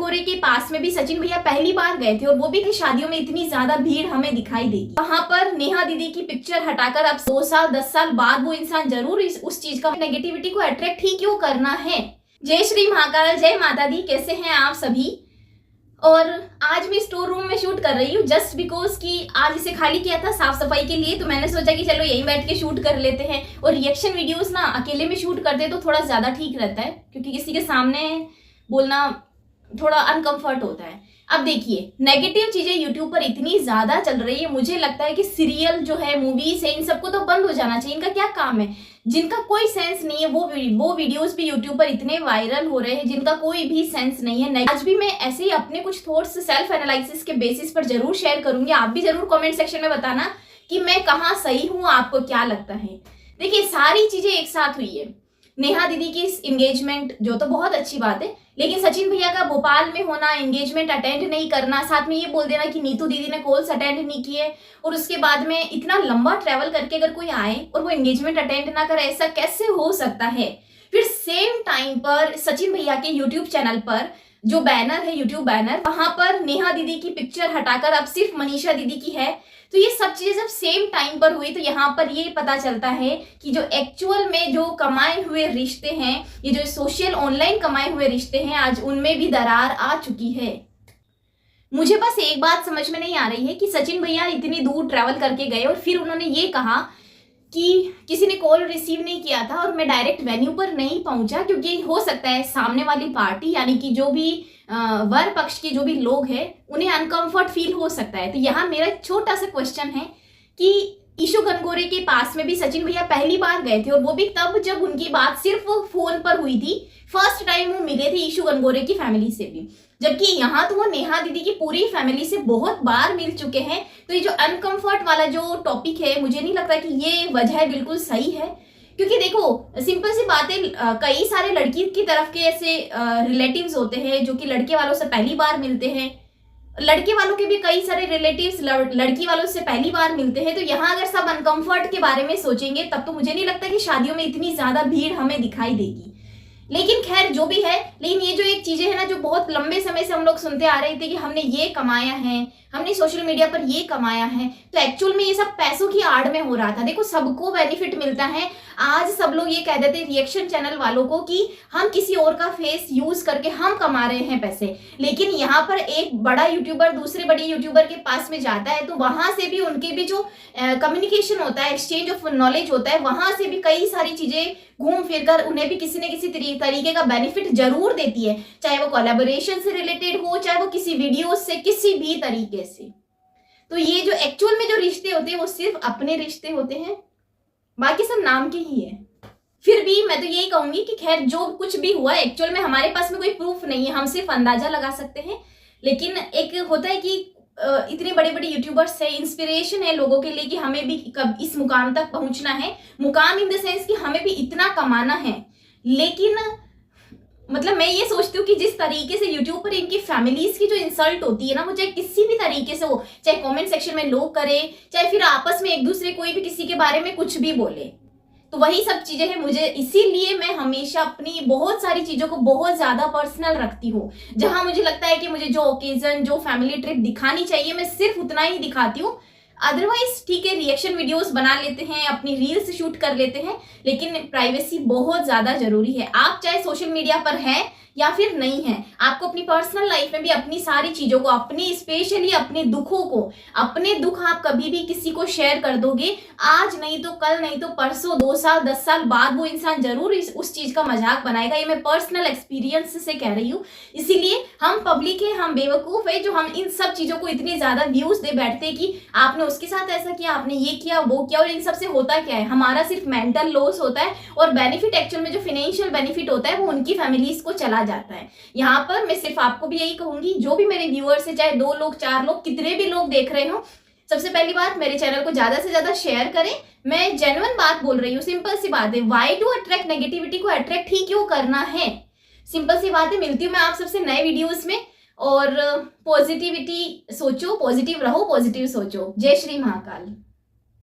गनगोरे के पास में भी सचिन भैया पहली बार गए थे और वो भी थे शादियों में इतनी ज्यादा भीड़ हमें दिखाई देगी। वहां पर नेहा दीदी की पिक्चर हटाकर अब 2 साल 10 साल बाद वो इंसान जरूर उस चीज का नेगेटिविटी को अट्रैक्ट ही क्यों करना है। जय श्री महाकाल, जय माता दी। कैसे हैं आप सभी? और आज मैं स्टोर रूम में शूट कर रही हूँ जस्ट बिकॉज कि आज इसे खाली किया था साफ सफाई के लिए, तो मैंने सोचा कि चलो यहीं बैठ के शूट कर लेते हैं। और रिएक्शन वीडियोस ना अकेले में शूट करते तो थोड़ा ज्यादा ठीक रहता है, क्योंकि किसी के सामने बोलना थोड़ा अनकंफर्ट होता है। अब देखिए, नेगेटिव चीजें यूट्यूब पर इतनी ज्यादा चल रही है, मुझे लगता है कि सीरियल जो है, मूवीज है, इन सबको तो बंद हो जाना चाहिए। इनका क्या काम है? जिनका कोई सेंस नहीं है वो वीडियोस भी यूट्यूब पर इतने वायरल हो रहे हैं जिनका कोई भी सेंस नहीं है। आज भी मैं ऐसे ही अपने कुछ थॉट्स सेल्फ एनालिसिस के बेसिस पर जरूर शेयर करूंगी। आप भी जरूर कमेंट सेक्शन में बताना कि मैं कहाँ सही हूँ, आपको क्या लगता है। देखिए, सारी चीजें एक साथ हुई है। नेहा दीदी की एंगेजमेंट जो तो बहुत अच्छी बात है, लेकिन सचिन भैया का भोपाल में होना, एंगेजमेंट अटेंड नहीं करना, साथ में ये बोल देना कि नीतू दीदी ने कॉल्स अटेंड नहीं किए, और उसके बाद में इतना लंबा ट्रैवल करके अगर कोई आए और वो एंगेजमेंट अटेंड ना करे, ऐसा कैसे हो सकता है? फिर सेम टाइम पर सचिन भैया के यूट्यूब चैनल पर जो बैनर है, यूट्यूब बैनर, वहां पर नेहा दीदी की पिक्चर हटाकर अब सिर्फ मनीषा दीदी की है। तो ये सब चीजें जब सेम टाइम पर हुई तो यहाँ पर ये पता चलता है कि जो एक्चुअल में जो कमाए हुए रिश्ते हैं, ये जो सोशल ऑनलाइन कमाए हुए रिश्ते हैं, आज उनमें भी दरार आ चुकी है। मुझे बस एक बात समझ में नहीं आ रही है कि सचिन भैया इतनी दूर ट्रैवल करके गए और फिर उन्होंने ये कहा कि किसी ने कॉल रिसीव नहीं किया था और मैं डायरेक्ट वेन्यू पर नहीं पहुंचा, क्योंकि हो सकता है सामने वाली पार्टी यानी कि जो भी वर पक्ष के जो भी लोग हैं उन्हें अनकंफर्ट फील हो सकता है। तो यहाँ मेरा छोटा सा क्वेश्चन है कि ईशू गनगोरे के पास में भी सचिन भैया पहली बार गए थे और वो भी तब जब उनकी बात सिर्फ फोन पर हुई थी। फर्स्ट टाइम वो मिले थे ईशू गनगोरे की फैमिली से भी, जबकि यहाँ तो वो नेहा दीदी की पूरी फैमिली से बहुत बार मिल चुके हैं। तो ये जो अनकंफर्ट वाला जो टॉपिक है, मुझे नहीं लगता कि ये वजह बिल्कुल सही है, क्योंकि देखो सिंपल सी बात है, कई सारे लड़की की तरफ के ऐसे रिलेटिव्स होते हैं जो कि लड़के वालों से पहली बार मिलते हैं, लड़के वालों के भी कई सारे रिलेटिव्स लड़की वालों से पहली बार मिलते हैं। तो यहाँ अगर सब अनकंफर्ट के बारे में सोचेंगे तब तो मुझे नहीं लगता कि शादियों में इतनी ज्यादा भीड़ हमें दिखाई देगी। लेकिन खैर जो भी है, लेकिन ये जो एक चीजें है ना, जो बहुत लंबे समय से हम लोग सुनते आ रहे थे कि हमने ये कमाया है, हमने सोशल मीडिया पर ये कमाया है, तो एक्चुअल में ये सब पैसों की आड़ में हो रहा था। देखो, सबको बेनिफिट मिलता है। आज सब लोग ये कह देते हैं रिएक्शन चैनल वालों को कि हम किसी और का फेस यूज करके हम कमा रहे हैं पैसे, लेकिन यहाँ पर एक बड़ा यूट्यूबर दूसरे बड़े यूट्यूबर के पास में जाता है तो वहां से भी उनके भी जो कम्युनिकेशन होता है, एक्सचेंज ऑफ नॉलेज होता है, वहां से भी कई सारी चीजें घूम फिर कर उन्हें भी किसी न किसी तरीके का बेनिफिट जरूर देती है, चाहे वो कोलैबोरेशन से रिलेटेड हो, चाहे वो किसी वीडियो से, किसी भी तरीके से। तो ये जो एक्चुअल में जो रिश्ते होते हैं वो सिर्फ अपने रिश्ते होते हैं, बाकी सब नाम के ही है। फिर भी मैं तो यही कहूंगी कि खैर जो कुछ भी हुआ, एक्चुअल में हमारे पास में कोई प्रूफ नहीं है, हम सिर्फ अंदाजा लगा सकते हैं। लेकिन एक होता है कि इतने बड़े बड़े यूट्यूबर्स से इंस्पिरेशन है लोगों के लिए कि हमें भी कब इस मुकाम तक पहुंचना है। मुकाम इन द सेंस कि हमें भी इतना कमाना है। लेकिन मतलब मैं ये सोचती हूँ कि जिस तरीके से यूट्यूब पर इनकी फैमिलीज की जो इंसल्ट होती है ना, वो चाहे किसी भी तरीके से हो, चाहे कमेंट सेक्शन में लोग करे, चाहे फिर आपस में एक दूसरे कोई भी किसी के बारे में कुछ भी बोले, तो वही सब चीजें हैं। मुझे इसीलिए मैं हमेशा अपनी बहुत सारी चीजों को बहुत ज्यादा पर्सनल रखती हूँ। जहां मुझे लगता है कि मुझे जो ओकेजन, जो फैमिली ट्रिप दिखानी चाहिए, मैं सिर्फ उतना ही दिखाती हूँ। अदरवाइज ठीक है, रिएक्शन वीडियोस बना लेते हैं, अपनी रील्स शूट कर लेते हैं, लेकिन प्राइवेसी बहुत ज्यादा जरूरी है। आप चाहे सोशल मीडिया पर हैं या फिर नहीं है, आपको अपनी पर्सनल लाइफ में भी अपनी सारी चीजों को, अपनी स्पेशली अपने दुखों को, अपने दुख आप कभी भी किसी को शेयर कर दोगे, आज नहीं तो कल, नहीं तो परसों, 2 साल 10 साल बाद वो इंसान जरूर उस चीज का मजाक बनाएगा। ये मैं पर्सनल एक्सपीरियंस से कह रही हूँ। इसीलिए हम पब्लिक है, हम बेवकूफ है जो हम इन सब चीजों को इतने ज्यादा व्यूज दे बैठते कि आपने उसके साथ ऐसा किया, आपने ये किया, वो किया। और इन सब से होता क्या है, हमारा सिर्फ मेंटल लॉस होता है और बेनिफिट एक्चुअल में जो फाइनेंशियल बेनिफिट होता है वो उनकी फैमिलीज को चला जाता है। यहाँ पर मैं सिर्फ आपको भी यही कहूंगी, जो भी मेरे व्यूअर्स है, चाहे 2 लोग 4 लोग, कितने भी लोग देख रहे हो, सबसे पहली बात, मेरे चैनल को ज्यादा से ज्यादा शेयर करें। मैं जेन्युइन बात बोल रही हूँ, सिंपल सी बात है। व्हाई टू अट्रैक्ट नेगेटिविटी को अट्रैक्ट ही क्यों करना है? सिंपल सी बात है। मिलती हूँ मैं आप सबसे नए वीडियोस में, और पॉजिटिविटी सोचो, पॉजिटिव रहो, पॉजिटिव सोचो। जय श्री महाकाल।